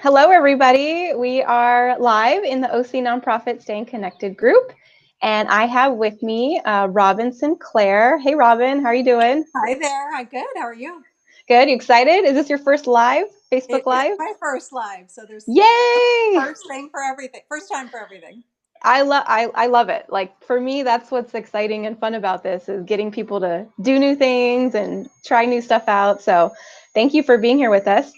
Hello, everybody. We are live in the OC Nonprofit Staying Connected group, and I have with me Robin Sinclair. Hey, Robin, how are you doing? Hi there. I'm good. How are you? Good. You excited? Is this your first live, Facebook It is Live? my first live, so there's Yay! first thing for everything. First time for everything. I love it. Like for me, that's what's exciting and fun about this is getting people to do new things and try new stuff out. So thank you for being here with us.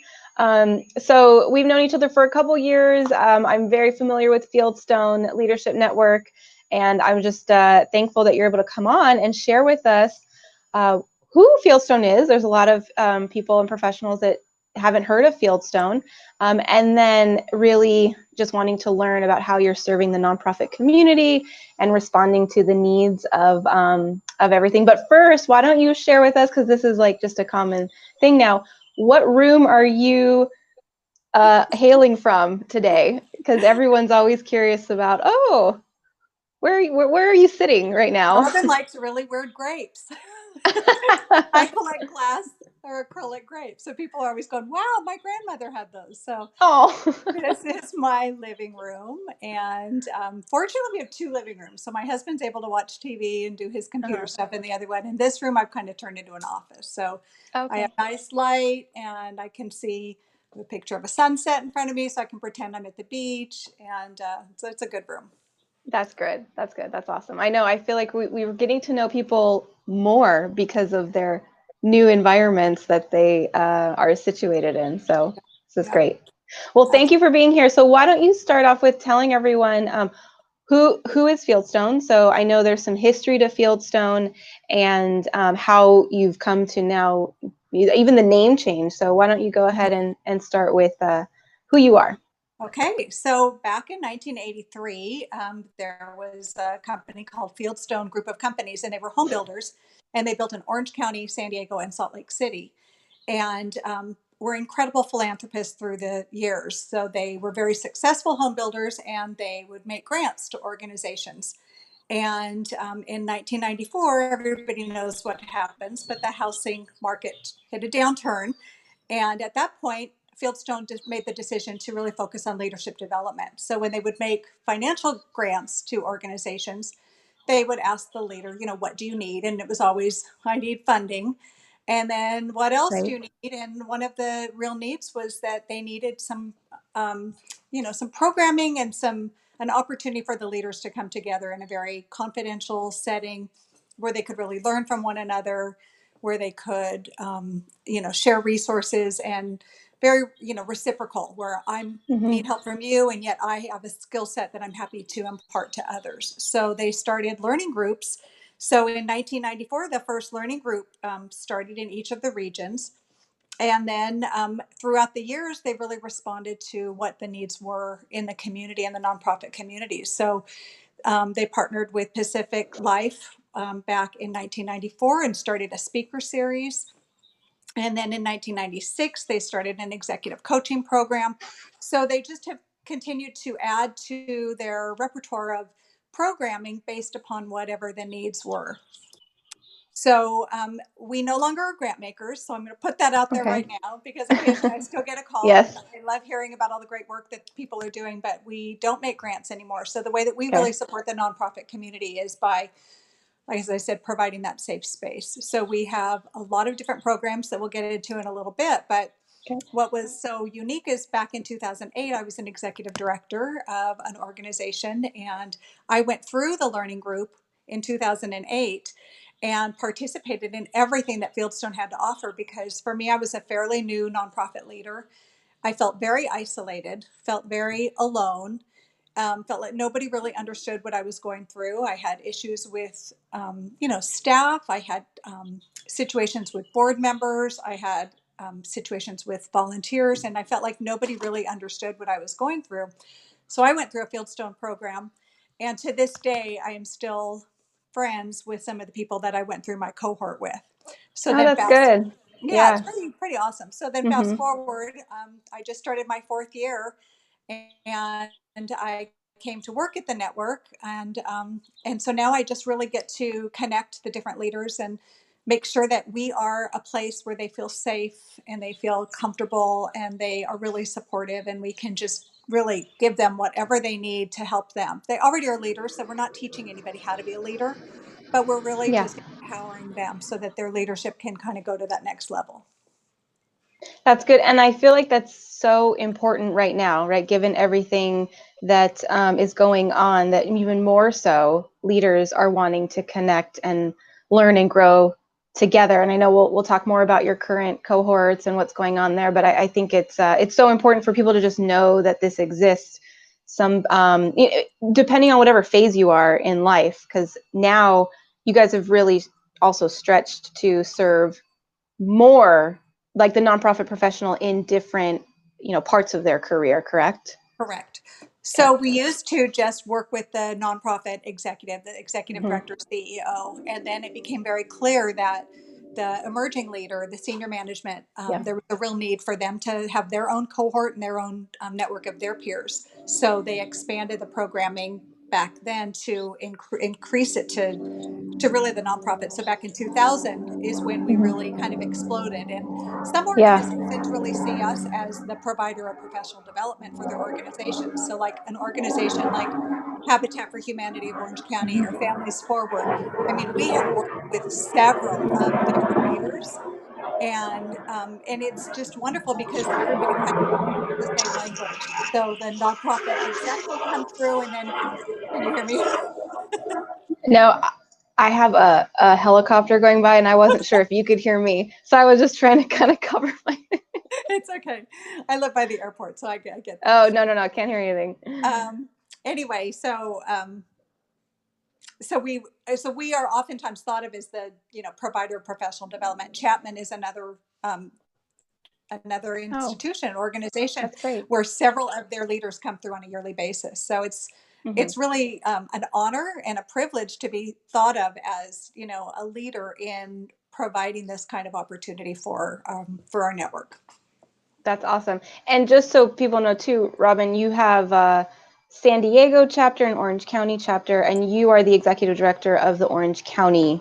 So we've known each other for a couple years. I'm very familiar with Fieldstone Leadership Network, and I'm just thankful that you're able to come on and share with us uh, who Fieldstone is. There's a lot of people and professionals that haven't heard of Fieldstone, and then really just wanting to learn about how you're serving the nonprofit community and responding to the needs of everything. But first, why don't you share with us, because this is like just a common thing now, what room are you hailing from today? Because everyone's always curious about, oh, where are you sitting right now? Robin likes really weird grapes. I collect glass or acrylic grapes, so people are always going, "Wow, my grandmother had those." So Oh, this is my living room, and fortunately, we have two living rooms. So my husband's able to watch TV and do his computer stuff in the other one. And this room, I've kind of turned into an office. So I have okay. nice light, and I can see a picture of a sunset in front of me, so I can pretend I'm at the beach, and so it's a good room. That's good. That's good. That's awesome. I know. I feel like we were getting to know people more because of their new environments that they are situated in. So this is Yeah, great. Well, thank you absolutely. for being here. So why don't you start off with telling everyone who is Fieldstone? So I know there's some history to Fieldstone and how you've come to now, even the name change. So why don't you go ahead and start with who you are? Okay, so back in 1983, there was a company called Fieldstone Group of Companies, and they were home builders, and they built in Orange County, San Diego, and Salt Lake City, and were incredible philanthropists through the years. So they were very successful home builders, and they would make grants to organizations. And in 1994, everybody knows what happens, but the housing market hit a downturn. And at that point, Fieldstone made the decision to really focus on leadership development. So when they would make financial grants to organizations, they would ask the leader, what do you need? And it was always, I need funding. And then what else do Right. you need? And one of the real needs was that they needed um, some programming and an opportunity for the leaders to come together in a very confidential setting where they could really learn from one another, where they could, share resources and very, reciprocal, where I Hmm. need help from you, and yet I have a skill set that I'm happy to impart to others. So they started learning groups. So in 1994, the first learning group started in each of the regions. And then throughout the years, they really responded to what the needs were in the community and the nonprofit communities. So they partnered with Pacific Life back in 1994 and started a speaker series. And then in 1996, they started an executive coaching program. So they just have continued to add to their repertoire of programming based upon whatever the needs were. So we no longer are grant makers. So I'm going to put that out there right Okay. now because occasionally I still get a call, and Yes. I love hearing about all the great work that people are doing, but we don't make grants anymore. So the way that we Okay. really support the nonprofit community is by, like as I said, providing that safe space. So we have a lot of different programs that we'll get into in a little bit. But Okay. what was so unique is back in 2008, I was an executive director of an organization, and I went through the learning group in 2008 and participated in everything that Fieldstone had to offer, because for me, I was a fairly new nonprofit leader. I felt very isolated, felt very alone, felt like nobody really understood what I was going through. I had issues with, staff. I had situations with board members. I had situations with volunteers, and I felt like nobody really understood what I was going through. So I went through a Fieldstone program, and to this day, I am still friends with some of the people that I went through my cohort with. So Oh, then that's fast, good. yeah, it's Yeah. pretty awesome. So then fast Hmm. forward, I just started my fourth year, and I came to work at the network, and so now I just really get to connect the different leaders and make sure that we are a place where they feel safe and they feel comfortable and they are really supportive, and we can just really give them whatever they need to help them. They already are leaders, so we're not teaching anybody how to be a leader, but we're really Yeah. just empowering them so that their leadership can kind of go to that next level. That's good. And I feel like that's so important right now, right? Given everything that is going on, that even more so, leaders are wanting to connect and learn and grow together. And I know we'll talk more about your current cohorts and what's going on there, but I think it's so important for people to just know that this exists. Depending on whatever phase you are in life, because now you guys have really also stretched to serve more like the nonprofit professional in different, parts of their career, correct? Correct. Okay. So we used to just work with the nonprofit executive, the executive Mm-hmm. director, CEO, and then it became very clear that the emerging leader, the senior management, Yeah. there was a real need for them to have their own cohort and their own network of their peers. So they expanded the programming back then to increase it to really the nonprofit. So back in 2000 is when we Mm-hmm. really kind of exploded. And some Yeah. organizations really see us as the provider of professional development for their organizations. So like an organization like Habitat for Humanity of Orange County or Families Forward. I mean, we have worked with several of their leaders, and it's just wonderful because everybody kind of speaks the same language. So the nonprofit exec will come through, and then can you hear me? No, I have a helicopter going by, and I wasn't sure if you could hear me, so I was just trying to kind of cover my. It's okay. I live by the airport, so I get that. Oh, no, I can't hear anything. Um, anyway, so we so we are oftentimes thought of as the provider of professional development. Chapman is another Oh, institution, organization that's great. where several of their leaders come through on a yearly basis. So Mm-hmm. it's really an honor and a privilege to be thought of as a leader in providing this kind of opportunity for our network. That's awesome. And just so people know too, Robin, you have a San Diego chapter and Orange County chapter, and you are the executive director of the Orange County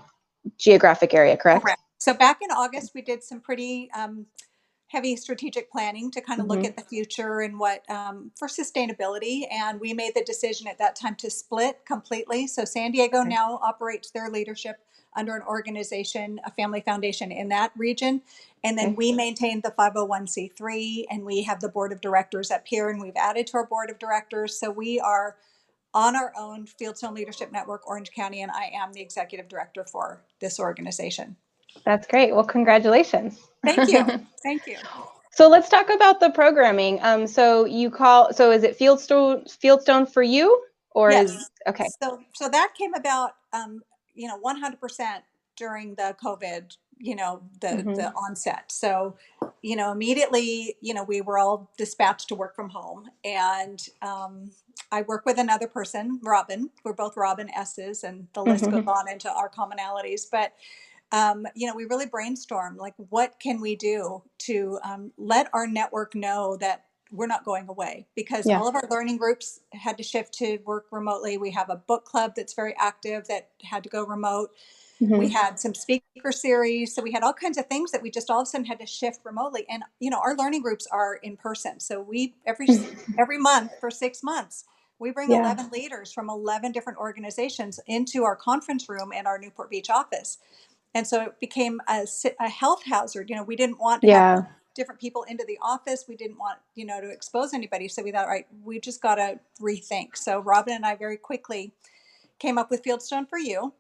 geographic area, correct? Correct. So back in August, we did some pretty heavy strategic planning to kind of look Mm-hmm. at the future and what for sustainability. And we made the decision at that time to split completely. So San Diego Okay. now operates their leadership under an organization, a family foundation in that region. And then Okay. we maintain the 501c3, and we have the board of directors up here, and we've added to our board of directors. So we are on our own Fieldstone Leadership Network, Orange County, and I am the executive director for this organization. That's great. Well, congratulations. Thank you. Thank you. So let's talk about the programming. So is it Fieldstone for you, or is Yes. okay? So that came about, 100% during the COVID, the Mm-hmm. onset. So, immediately, we were all dispatched to work from home, and I work with another person, Robin. We're both Robin S's, and the list goes Mm-hmm. on into our commonalities. But we really brainstormed like, what can we do to let our network know that we're not going away, because Yeah. all of our learning groups had to shift to work remotely. We have a book club that's very active that had to go remote. We Mm-hmm. had some speaker series. So we had all kinds of things that we just all of a sudden had to shift remotely. And, our learning groups are in person. So we, every month for 6 months, we bring Yeah. 11 leaders from 11 different organizations into our conference room in our Newport Beach office. And so it became a health hazard. We didn't want to have Yeah. different people into the office. We didn't want, to expose anybody. So we thought, right, we just got to rethink. So Robin and I very quickly came up with Fieldstone for You.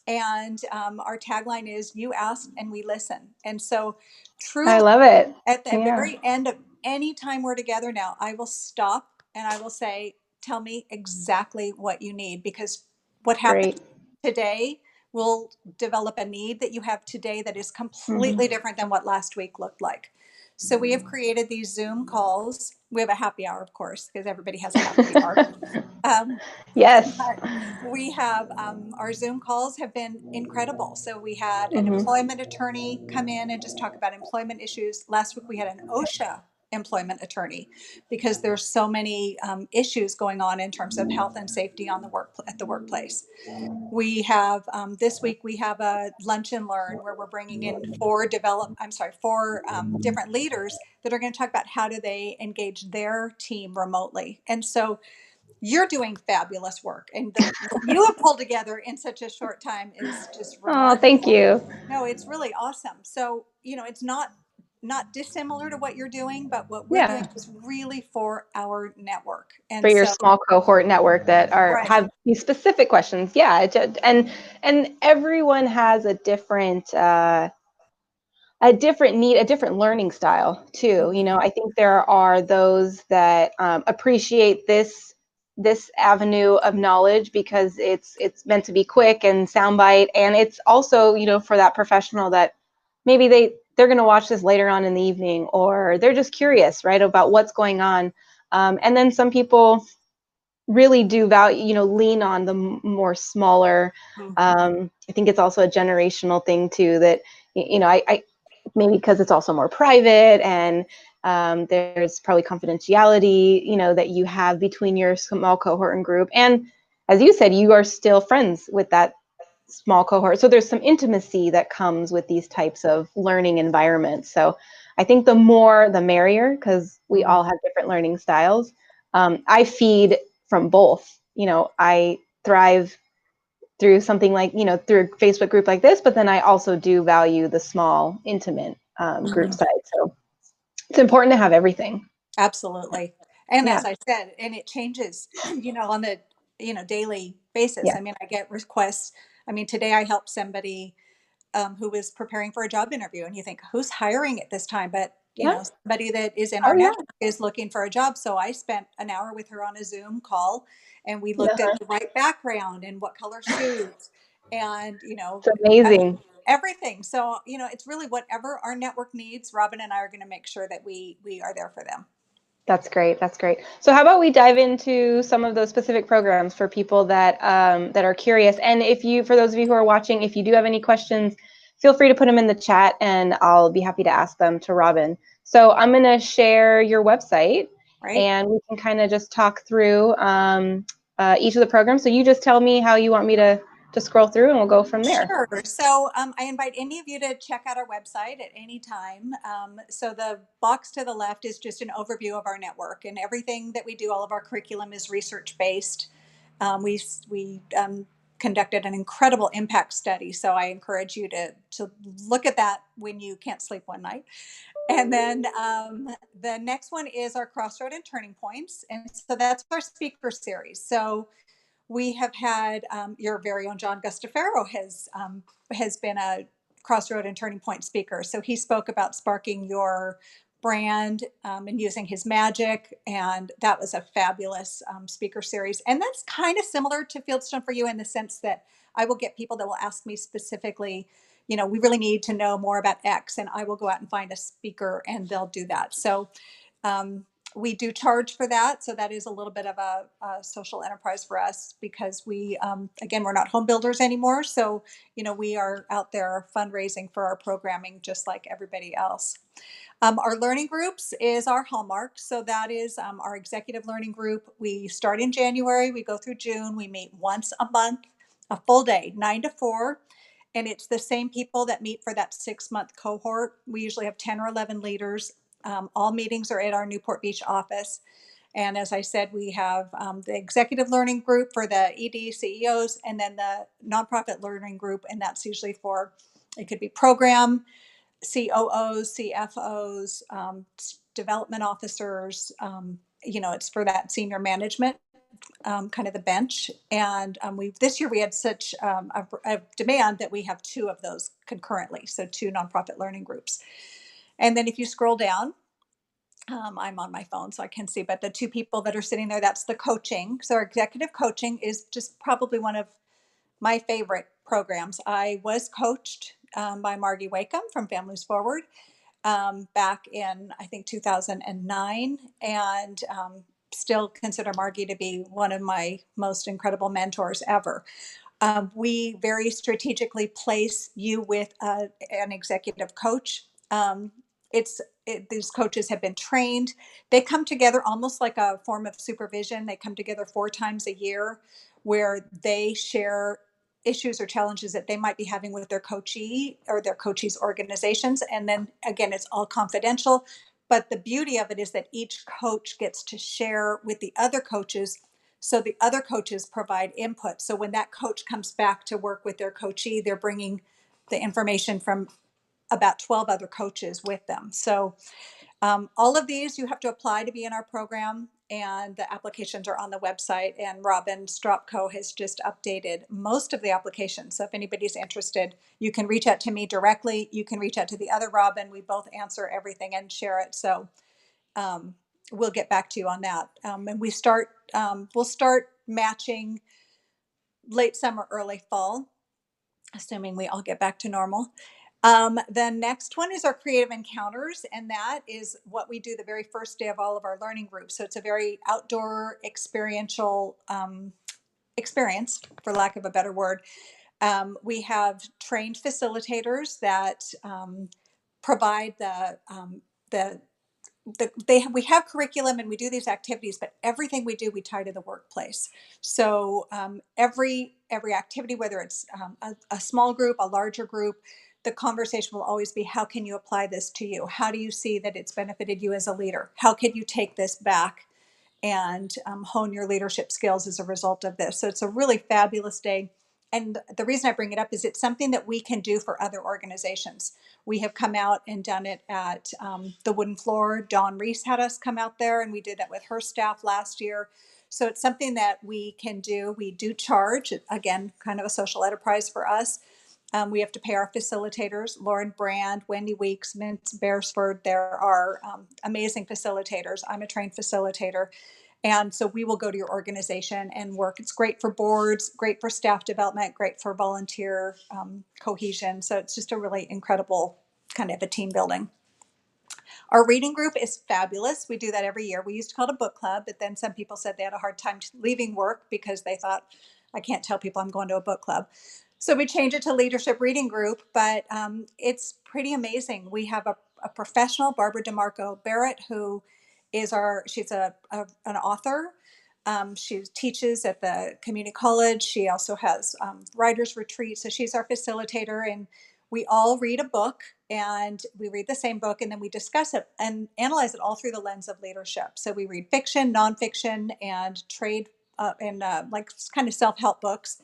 And our tagline is "You ask and we listen." And so I truly, love it. at the Yeah. very end of any time we're together now, I will stop and I will say, tell me exactly what you need, because what happened Great. today will develop a need that you have today that is Mm-hmm. completely different than what last week looked like. So we have created these Zoom calls. We have a happy hour, of course, because everybody has a happy hour. Um, Yes. but we have our Zoom calls have been incredible. So we had an Mm-hmm. employment attorney come in and just talk about employment issues. Last week we had an OSHA employment attorney, because there's so many issues going on in terms of health and safety on the at the workplace. We have this week we have a lunch and learn where we're bringing in four different leaders that are going to talk about how do they engage their team remotely. And so you're doing fabulous work, and what you have pulled together in such a short time is just Oh, thank remarkable. you. No, it's really awesome. So, it's not dissimilar to what you're doing, but what we're doing Yeah. is really for our network. For And your so, small cohort network that are right. have these specific questions. Yeah, and everyone has a different need, a different learning style too. Mhm. I think there are those that appreciate this avenue of knowledge because it's meant to be quick and soundbite, and it's also for that professional that maybe they're going to watch this later on in the evening, or they're just curious, right, about what's going on. And then some people really do value, lean on the more smaller. Mhm. I think it's also a generational thing too, that I maybe because it's also more private, and there's probably confidentiality, that you have between your small cohort and group. And as you said, you are still friends with that small cohort. So there's some intimacy that comes with these types of learning environments. So I think the more the merrier, because we Mhm. all have different learning styles. I feed from both. I thrive through something like, through a Facebook group like this, but then I also do value the small, intimate group Mhm. side. So it's important to have everything. Absolutely. And Yeah. as I said, and it changes, on the, daily basis. Yeah. I mean, I get requests. I mean, today I helped somebody who was preparing for a job interview, and you think, who's hiring at this time? But Yeah. somebody that is in Oh, our yeah. network is looking for a job. So I spent an hour with her on a Zoom call, and we looked at Uh-huh. the right background and what color suits, and It's amazing. everything. So it's really whatever our network needs. Robin and I are going to make sure that we are there for them. That's great. That's great. So how about we dive into some of those specific programs for people that are curious. And for those of you who are watching, if you do have any questions, feel free to put them in the chat, and I'll be happy to ask them to Robin. So I'm going to share your website, Right. and we can kind of just talk through each of the programs. So you just tell me how you want me to scroll through, and we'll go from there. Sure. So I invite any of you to check out our website at any time. So the box to the left is just an overview of our network, and everything that we do. All of our curriculum is research based. We conducted an incredible impact study, so I encourage you to look at that when you can't sleep one night. And then the next one is our crossroad and turning points, and so that's our speaker series. So we have had your very own John Gustafaro has been a crossroad and turning point speaker. So he spoke about sparking your brand and using his magic, and that was a fabulous speaker series. And that's kind of similar to Fieldstone for You in the sense that I will get people that will ask me specifically, we really need to know more about X, and I will go out and find a speaker, and they'll do that. So um, we do charge for that, so that is a little bit of a social enterprise for us because again, we're not home builders anymore. So we are out there fundraising for our programming just like everybody else. Our learning groups is our hallmark. So that is our executive learning group. We start in January, we go through June. We meet once a month, a full day, 9 to 4. And it's the same people that meet for that 6 month cohort. We usually have 10 or 11 leaders. All meetings are at our Newport Beach office. And as I said, we have the executive learning group for the ED CEOs, and then the nonprofit learning group. And that's usually it could be program COOs, CFOs, development officers. It's for that senior management, kind of the bench. And this year we had such a demand that we have two of those concurrently. So two nonprofit learning groups. And then if you scroll down, I'm on my phone so I can see, but the two people that are sitting there, that's the coaching. So our executive coaching is just probably one of my favorite programs. I was coached by Margie Wakeham from Families Forward back in, I think, 2009, and still consider Margie to be one of my most incredible mentors ever. We very strategically place you with an executive coach. these coaches have been trained. They come together almost like a form of supervision. They come together 4 times a year where they share issues or challenges that they might be having with their coachee or their coachee's organizations. And then again, it's all confidential. But the beauty of it is that each coach gets to share with the other coaches. So the other coaches provide input. So when that coach comes back to work with their coachee, they're bringing the information from about 12 other coaches with them. So all of these you have to apply to be in our program, and the applications are on the website, and Robin Stropko has just updated most of the applications. So if anybody's interested, you can reach out to me directly. You can reach out to the other Robin. We both answer everything and share it. So we'll get back to you on that. And we'll start matching late summer, early fall, assuming we all get back to normal. The next one is our creative encounters, and that is what we do the very first day of all of our learning groups. So it's a very outdoor experiential experience, for lack of a better word. We have trained facilitators that provide we have curriculum and we do these activities, but everything we do we tie to the workplace. So every activity, whether it's a small group, a larger group, the conversation will always be, how can you apply this to you? How do you see that it's benefited you as a leader? How can you take this back and hone your leadership skills as a result of this? So it's a really fabulous day. And the reason I bring it up is it's something that we can do for other organizations. We have come out and done it at the Wooden Floor. Dawn Reese had us come out there, and we did that with her staff last year. So it's something that we can do. We do charge, again, kind of a social enterprise for us. We have to pay our facilitators, Lauren Brand, Wendy Weeks, Mince Beresford. There are amazing facilitators. I'm a trained facilitator. And so we will go to your organization and work. It's great for boards, great for staff development, great for volunteer cohesion. So it's just a really incredible kind of a team building. Our reading group is fabulous. We do that every year. We used to call it a book club, but then some people said they had a hard time leaving work because they thought, I can't tell people I'm going to a book club. So we changed it to leadership reading group, but it's pretty amazing. We have a professional, Barbara DeMarco Barrett, who is she's an author. She teaches at the community college. She also has writers retreats. So she's our facilitator, and we all read a book, and we read the same book, and then we discuss it and analyze it all through the lens of leadership. So we read fiction, nonfiction, and trade and like kind of self-help books.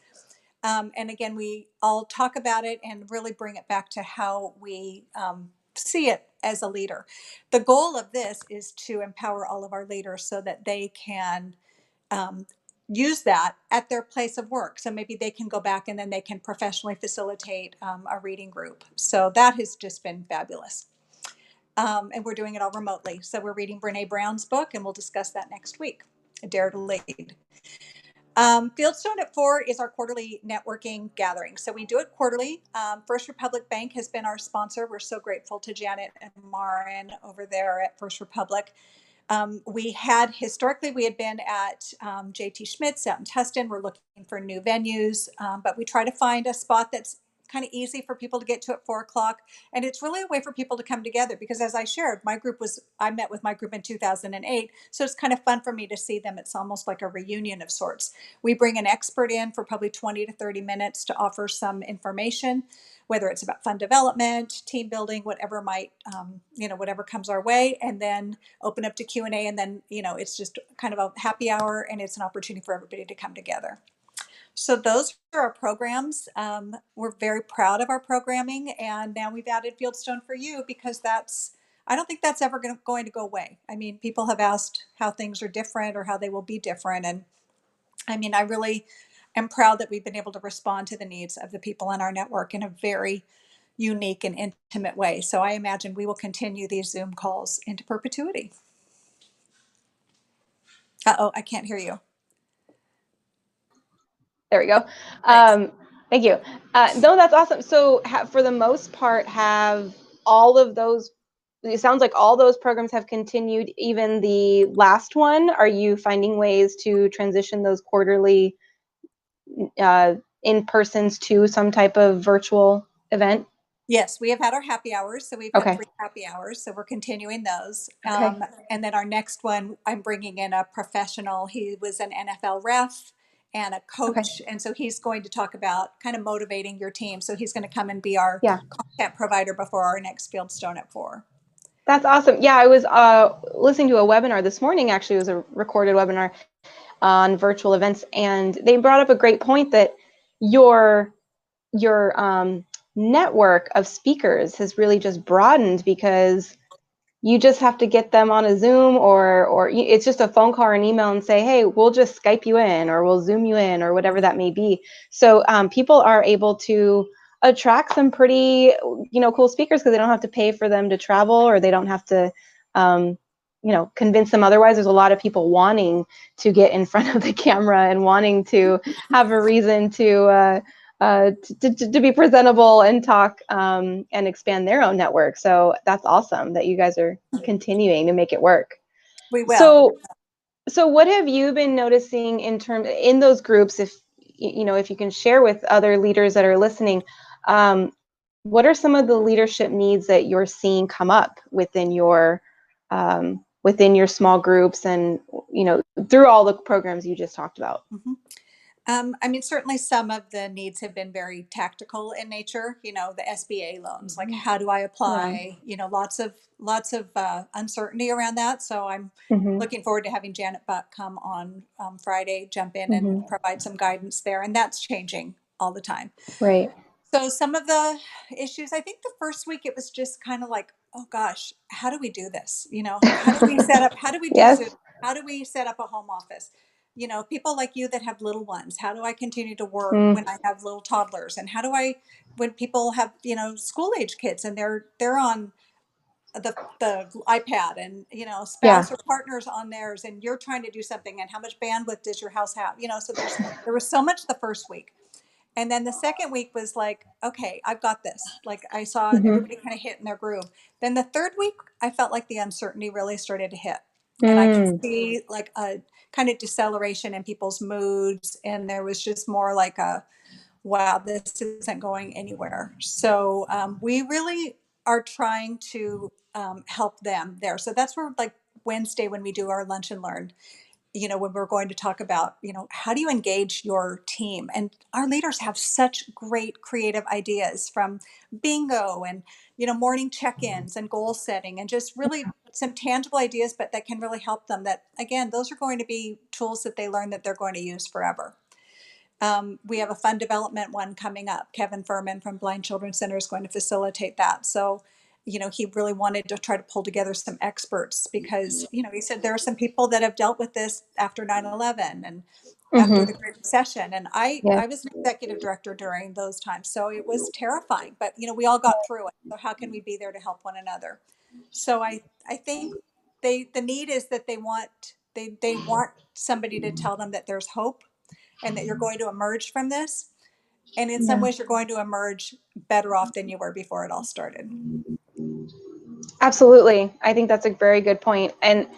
And again, we all talk about it and really bring it back to how we see it as a leader. The goal of this is to empower all of our leaders so that they can use that at their place of work. So maybe they can go back and then they can professionally facilitate a reading group. So that has just been fabulous. And we're doing it all remotely. So we're reading Brene Brown's book, and we'll discuss that next week. Dare to Lead. Fieldstone at 4 is our quarterly networking gathering. So we do it quarterly. First Republic Bank has been our sponsor. We're so grateful to Janet and Marin over there at First Republic. We had been at JT Schmidt's out in Tustin. We're looking for new venues, but we try to find a spot that's kind of easy for people to get to at 4 o'clock. And it's really a way for people to come together because, as I shared, I met with my group in 2008. So it's kind of fun for me to see them. It's almost like a reunion of sorts. We bring an expert in for probably 20 to 30 minutes to offer some information, whether it's about fund development, team building, whatever whatever comes our way, and then open up to Q&A. And then, it's just kind of a happy hour, and it's an opportunity for everybody to come together. So those are our programs. We're very proud of our programming, and now we've added Fieldstone for You because I don't think that's ever going to go away. I mean, people have asked how things are different or how they will be different. And I mean, I really am proud that we've been able to respond to the needs of the people in our network in a very unique and intimate way. So I imagine we will continue these Zoom calls into perpetuity. Uh-oh, I can't hear you. There we go. Thank you. No, that's awesome. So for the most part, have all of those, it sounds like all those programs have continued, even the last one. Are you finding ways to transition those quarterly in-persons to some type of virtual event? Yes, we have had our happy hours. So we've had Okay. 3 happy hours. So we're continuing those. Okay. And then our next one, I'm bringing in a professional. He was an NFL ref and a Okay. coach. And so he's going to talk about kind of motivating your team. So he's going to come and be our Yeah. content provider before our next Fieldstone at 4. That's awesome. Yeah, I was listening to a webinar this morning. Actually, it was a recorded webinar on virtual events, and they brought up a great point that your your network of speakers has really just broadened because you just have to get them on a Zoom or it's just a phone call or an email and say, hey, we'll just Skype you in or we'll Zoom you in or whatever that may be. So people are able to attract some pretty, cool speakers because they don't have to pay for them to travel or they don't have to, convince them otherwise. There's a lot of people wanting to get in front of the camera and wanting to have a reason to be presentable and talk and expand their own network. So that's awesome that you guys are continuing to make it work. We will. So what have you been noticing in those groups? If you can share with other leaders that are listening, um, what are some of the leadership needs that you're seeing come up within your small groups and through all the programs you just talked about? Mhm. I mean, certainly some of the needs have been very tactical in nature. The SBA loans, like how do I Yeah. apply? Lots of uncertainty around that. So I'm Hmm. looking forward to having Janet Buck come on Friday, jump in and Hmm. provide some guidance there. And that's changing all the time. Right. So some of the issues, I think the first week it was just kind of like, oh gosh, how do we do this? How do we set up, how do we do Zoom? Yes. How do we set up a home office? People like you that have little ones, how do I continue to work when Mm, I have little toddlers? And how do I, when people have, school age kids and they're on the iPad and, yeah. spouse or partners on theirs and you're trying to do something and how much bandwidth does your house have? So there was so much the first week. And then the second week was like, okay, I've got this. Like I saw Hmm. everybody kind of hit in their groove. Then the third week, I felt like the uncertainty really started to hit. And I could Mm, see like a kind of deceleration in people's moods. And there was just more like wow, this isn't going anywhere. So we really are trying to help them there. So that's where like Wednesday when we do our lunch and learn, when we're going to talk about, how do you engage your team? And our leaders have such great creative ideas from bingo and, morning check-ins and goal setting and just really some tangible ideas, but that can really help them that, again, those are going to be tools that they learn that they're going to use forever. We have a fund development one coming up. Kevin Furman from Blind Children's Center is going to facilitate that. So, he really wanted to try to pull together some experts because, he said there are some people that have dealt with this after 9/11 and after hmm. the Great Recession. And Yeah. I was an executive director during those times. So it was terrifying, but, we all got through it. So how can we be there to help one another? So I think the need is that they want somebody to tell them that there's hope and that you're going to emerge from this. And in some Yeah. ways, you're going to emerge better off than you were before it all started. Absolutely. I think that's a very good point. And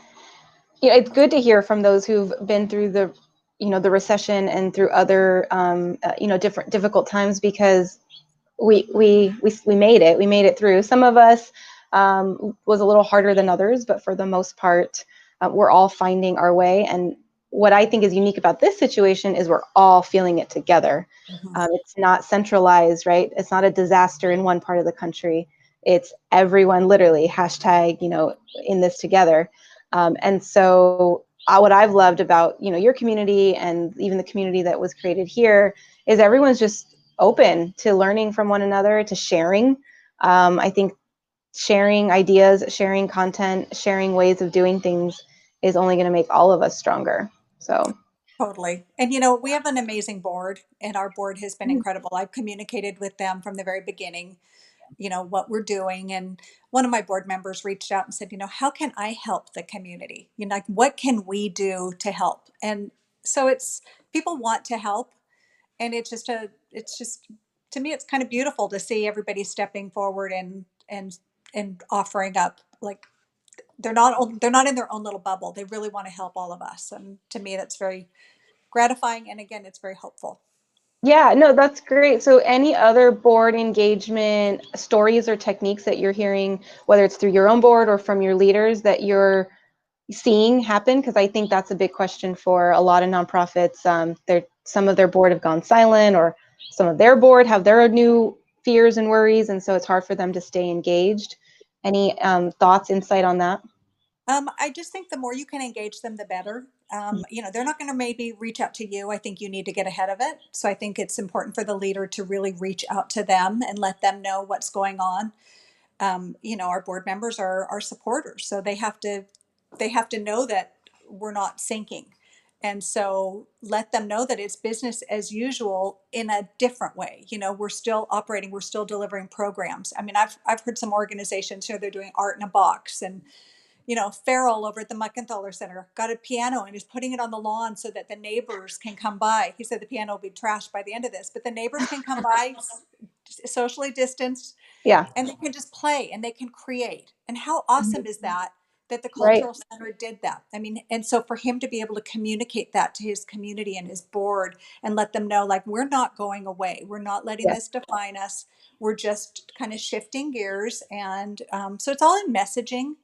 it's good to hear from those who've been through the recession and through other, different difficult times because we made it. We made it through. Some of us was a little harder than others, but for the most part, we're all finding our way. And what I think is unique about this situation is we're all feeling it together. Mhm. It's not centralized, right? It's not a disaster in one part of the country. It's everyone literally hashtag, in this together. And so what I've loved about, your community and even the community that was created here is everyone's just open to learning from one another, to sharing. I think sharing ideas, sharing content, sharing ways of doing things is only going to make all of us stronger. So, Totally. And, we have an amazing board, and our board has been incredible. I've communicated with them from the very beginning, what we're doing. And one of my board members reached out and said, how can I help the community? Like, what can we do to help? And so it's people want to help. And it's just, to me, it's kind of beautiful to see everybody stepping forward and offering up like they're not in their own little bubble. They really want to help all of us. And to me, that's very gratifying. And again, it's very hopeful. Yeah, no, that's great. So any other board engagement stories or techniques that you're hearing, whether it's through your own board or from your leaders, that you're seeing happen? Because I think that's a big question for a lot of nonprofits. Some of their board have gone silent, or some of their board have their new fears and worries, and so it's hard for them to stay engaged. Any thoughts, insight on that? I just think the more you can engage them, the better. They're not going to maybe reach out to you. I think you need to get ahead of it. So I think it's important for the leader to really reach out to them and let them know what's going on. Our board members are our supporters, so they have to know that we're not sinking, and so let them know that it's business as usual in a different way. We're still operating, we're still delivering programs. I mean, I've heard some organizations, they're doing art in a box, and Farrell over at the Muckenthaler Center got a piano and is putting it on the lawn so that the neighbors can come by. He said the piano will be trashed by the end of this, but the neighbors can come by, socially distanced, Yeah, and they can just play and they can create. And how awesome is that? That the right. cultural center did that. I mean, and so for him to be able to communicate that to his community and his board and let them know, like, we're not going away, we're not letting Yes, this define us, we're just kind of shifting gears. And so it's all in messaging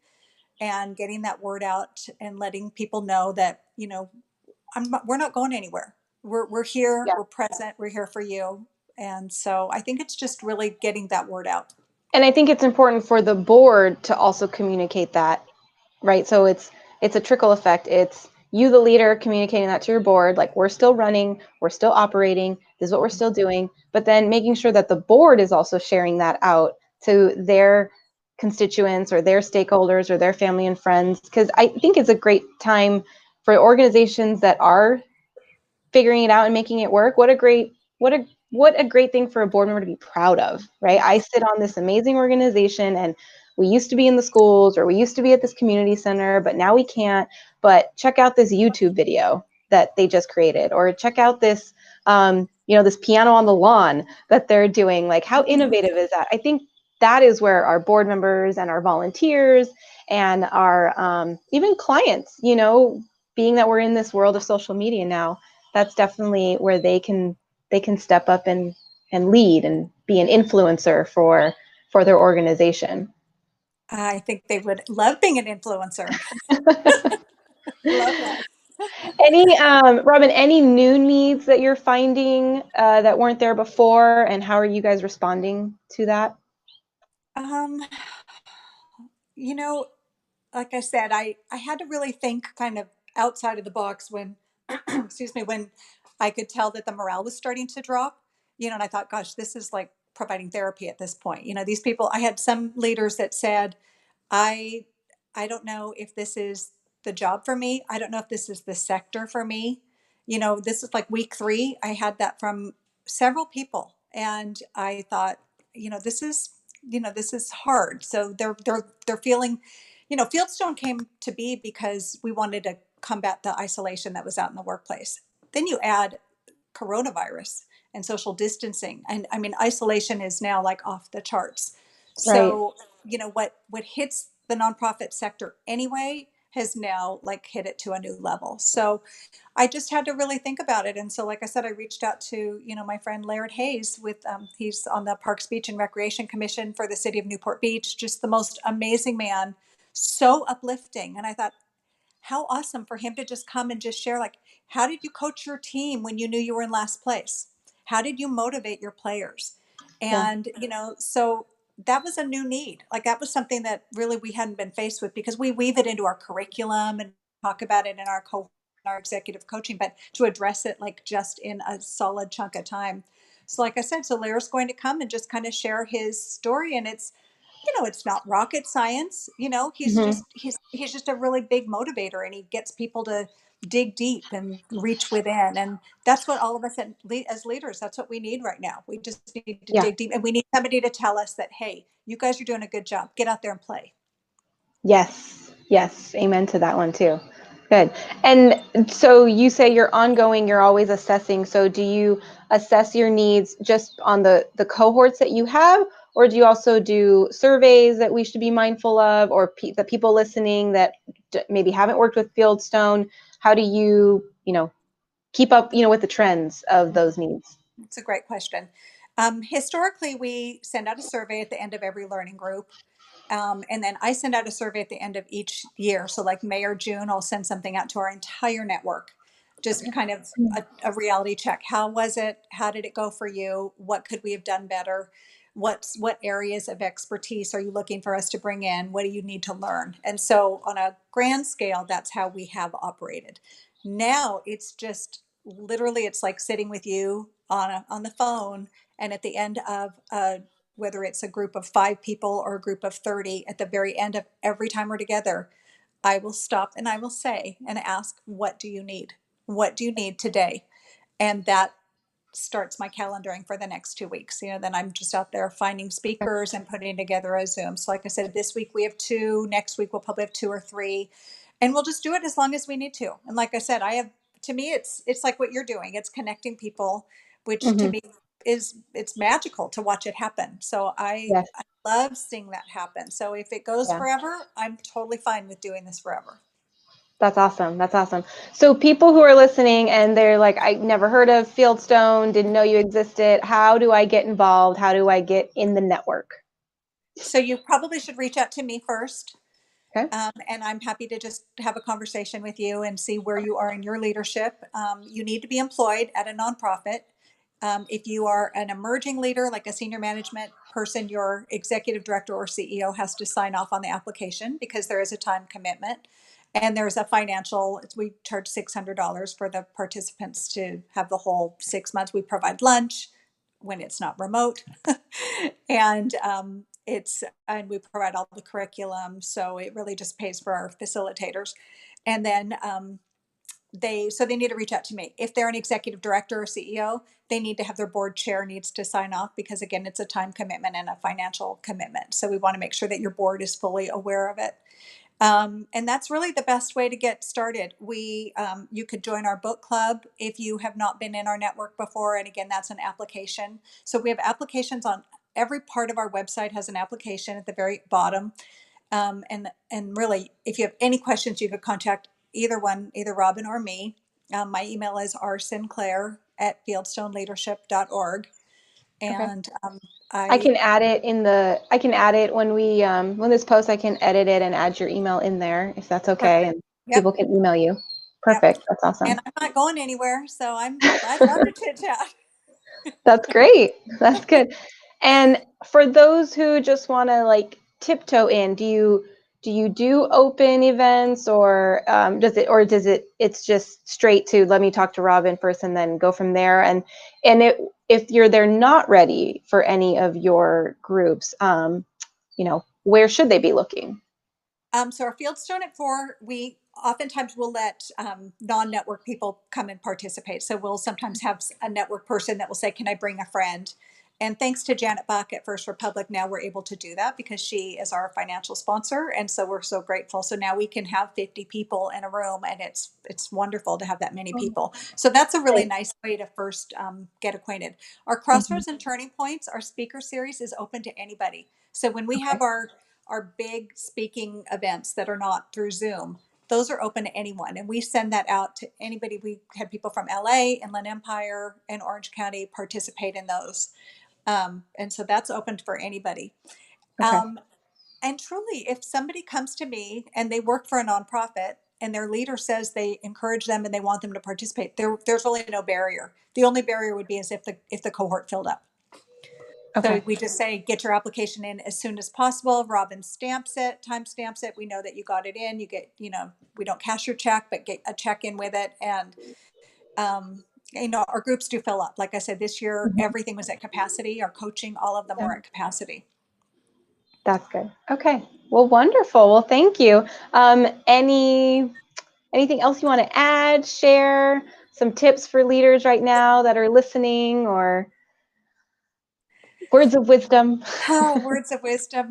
and getting that word out and letting people know that, we're not going anywhere. We're here, yeah. we're present, we're here for you. And so I think it's just really getting that word out. And I think it's important for the board to also communicate that, right? So it's a trickle effect. It's you, the leader, communicating that to your board, like we're still running, we're still operating, this is what we're still doing, but then making sure that the board is also sharing that out to their constituents or their stakeholders or their family and friends. Because I think it's a great time for organizations that are figuring it out and making it work. What a great thing for a board member to be proud of, right? I sit on this amazing organization, and we used to be in the schools, or we used to be at this community center, but now we can't. But check out this YouTube video that they just created, or check out this this piano on the lawn that they're doing. Like, how innovative is that? I think that is where our board members and our volunteers and our even clients, being that we're in this world of social media now, that's definitely where they can step up and lead and be an influencer for their organization. I think they would love being an influencer. Love that. Any Robin, any new needs that you're finding that weren't there before, and how are you guys responding to that? Um, you know, like I said, I had to really think kind of outside of the box when, excuse me, when I could tell that the morale was starting to drop. And I thought, gosh, this is like providing therapy at this point. These people. I had some leaders that said, I I don't know if this is the job for me. I don't know if this is the sector for me. This is like week 3. I had that from several people, and I thought, this is hard. So they're feeling, Fieldstone came to be because we wanted to combat the isolation that was out in the workplace. Then you add coronavirus and social distancing, and I mean, isolation is now like off the charts. Right. So what hits the nonprofit sector anyway has now like hit it to a new level. So I just had to really think about it. And so, like I said, I reached out to, my friend Laird Hayes with, he's on the Parks, Beach and Recreation Commission for the city of Newport Beach, just the most amazing man, so uplifting. And I thought, how awesome for him to just come and just share, like, how did you coach your team when you knew you were in last place? How did you motivate your players? Yeah. And so that was a new need. Like, that was something that really we hadn't been faced with, because we weave it into our curriculum and talk about it in our our executive coaching, but to address it like just in a solid chunk of time. So like I said, so Larry's going to come and just kind of share his story, and it's not rocket science. He's Hmm. just he's just a really big motivator, and he gets people to dig deep and reach within. And that's what all of us as leaders, that's what we need right now. We just need to Yeah. dig deep, and we need somebody to tell us that, hey, you guys are doing a good job, get out there and play. Yes. Yes. Amen to that one too. Good. And so you say you're ongoing, you're always assessing. So do you assess your needs just on the cohorts that you have, or do you also do surveys that we should be mindful of, or the people listening that maybe haven't worked with Fieldstone? How do you, keep up, with the trends of those needs? It's a great question. Historically, we send out a survey at the end of every learning group. And then I send out a survey at the end of each year. So, like May or June, I'll send something out to our entire network, just kind of a reality check. How was it? How did it go for you? What could we have done better? What areas of expertise are you looking for us to bring in? What do you need to learn? And so, on a grand scale, that's how we have operated. Now it's just literally, it's like sitting with you on the phone, and at the end of whether it's a group of 5 people or a group of 30, at the very end of every time we're together, I will stop and I will say and ask, what do you need? What do you need today? And that starts my calendaring for the next 2 weeks. Then I'm just out there finding speakers and putting together a Zoom. So, like I said, this week we have 2. Next week we'll probably have 2 or 3, and we'll just do it as long as we need to. And like I said, to me, it's like what you're doing. It's connecting people, which to Hmm. me it's magical to watch it happen. So Yes. I love seeing that happen. So if it goes Yeah. forever, I'm totally fine with doing this forever. That's awesome. That's awesome. So people who are listening and they're like, I never heard of Fieldstone, didn't know you existed. How do I get involved? How do I get in the network? So you probably should reach out to me first. Okay. And I'm happy to just have a conversation with you and see where you are in your leadership. You need to be employed at a nonprofit. If you are an emerging leader, like a senior management person, your executive director or CEO has to sign off on the application because there is a time commitment. And there's a financial, we charge $600 for the participants to have the whole 6 months. We provide lunch when it's not remote. and and we provide all the curriculum, so it really just pays for our facilitators. And then they need to reach out to me. If they're an executive director or CEO, they need to have their board chair needs to sign off, because again, it's a time commitment and a financial commitment, so we want to make sure that your board is fully aware of it. And that's really the best way to get started. You could join our book club if you have not been in our network before. And again, that's an application. So we have applications on every part of our website, has an application at the very bottom. And really, if you have any questions, you could contact either Robin or me. My email is rsinclair@fieldstoneleadership.org. Okay. And I I, can add it I can add it when when this post, I can edit it and add your email in there if that's okay. perfect. And Yep. people can email you. Yep. Perfect. That's And awesome. I'm not going anywhere. So I'd love to chit chat. That's great. That's good. And for those who just want to like tiptoe in, do you do open events, or it's just straight to let me talk to Robin first and then go from there? And if they're not ready for any of your groups, where should they be looking? So our Fieldstone at 4, we oftentimes will let non-network people come and participate. So we'll sometimes have a network person that will say, "Can I bring a friend?" And thanks to Janet Bach at First Republic, now we're able to do that because she is our financial sponsor, and so we're so grateful. So now we can have 50 people in a room, and it's wonderful to have that many people. So that's a really Great. nice way to first get acquainted. Our Mhm. Crossroads and Turning Points, our speaker series is open to anybody. So when we have Okay. our big speaking events that are not through Zoom, those are open to anyone. And we send that out to anybody. We had people from LA, Inland Empire, and Orange County participate in those. And so that's open for anybody. Okay. Um, and truly, if somebody comes to me and they work for a nonprofit and their leader says they encourage them and they want them to participate, there's really no barrier. The only barrier would be as if the cohort filled up. So Okay. we just say, get your application in as soon as possible. Robin stamps it, time stamps it. We know that you got it in. You get, we don't cash your check, but get a check in with it. And, our groups do fill up. Like I said, this year, Mhm. everything was at capacity. Our coaching, all of them Yeah. were at capacity. That's good. Okay. Well, wonderful. Well, thank you. Anything else you want to add, share, some tips for leaders right now that are listening, or words of wisdom? Oh, words of wisdom.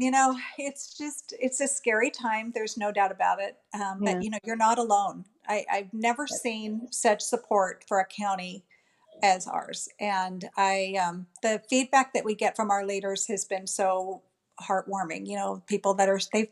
It's a scary time. There's no doubt about it. But, Yeah. you're not alone. I've never seen such support for a county as ours. And the feedback that we get from our leaders has been so heartwarming. People that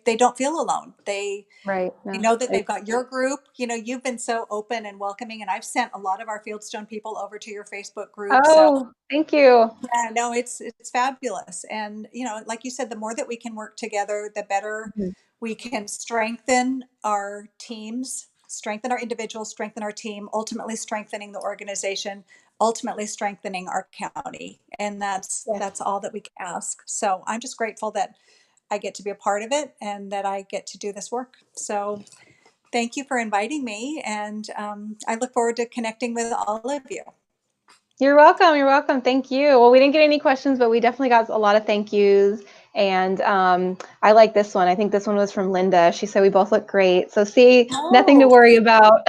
they don't feel alone. They Right. No. know that they've got your group. You've been so open and welcoming, and I've sent a lot of our Fieldstone people over to your Facebook group. So Oh, thank you. yeah, no, it's fabulous. And like you said, the more that we can work together, the better Mhm. we can strengthen our teams, strengthen our individuals, strengthen our team, ultimately strengthening the organization, ultimately strengthening our county. And Yes. that's all that we can ask. So I'm just grateful that I get to be a part of it and that I get to do this work. So thank you for inviting me, and I look forward to connecting with all of you. You're welcome. You're welcome. Thank you. Well, we didn't get any questions, but we definitely got a lot of thank yous. And I like this one. I think this one was from Linda. She said we both look great. So see, nothing to Oh, worry about.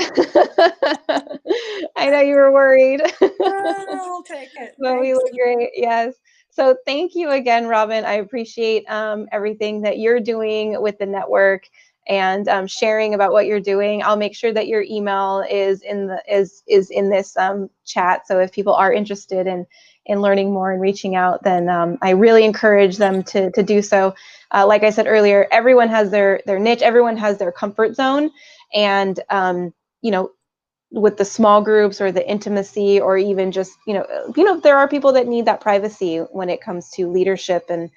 I know you were worried. I'll take it. But we Thanks. look great. Yes. So thank you again, Robin. I appreciate everything that you're doing with the network and sharing about what you're doing. I'll make sure that your email is in this chat. So if people are interested in learning more and reaching out, then I really encourage them to do so. Like I said earlier, everyone has their niche. Everyone has their comfort zone, and with the small groups or the intimacy, or even just there are people that need that privacy when it comes to leadership. And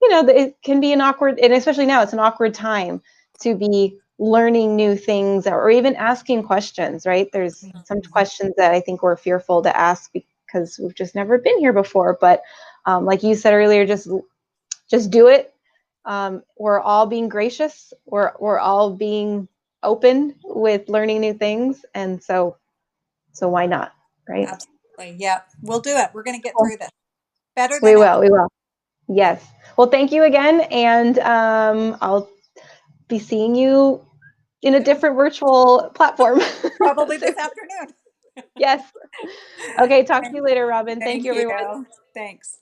it can be an awkward, and especially now it's an awkward time to be learning new things or even asking questions, right? There's some questions that I think we're fearful to ask because we've just never been here before. But like you said earlier, just do it. We're all being gracious. We're all being open with learning new things, and so why not, right? Absolutely. Yeah, we'll do it. We're going to get Cool. through this better We than ever. will. We will. Yes. Well, thank you again, and I'll be seeing you in a Soon, different virtual platform. probably this afternoon. Yes. Okay. Talk to you later, Robin. Thank Thank you, everyone. you. Thanks.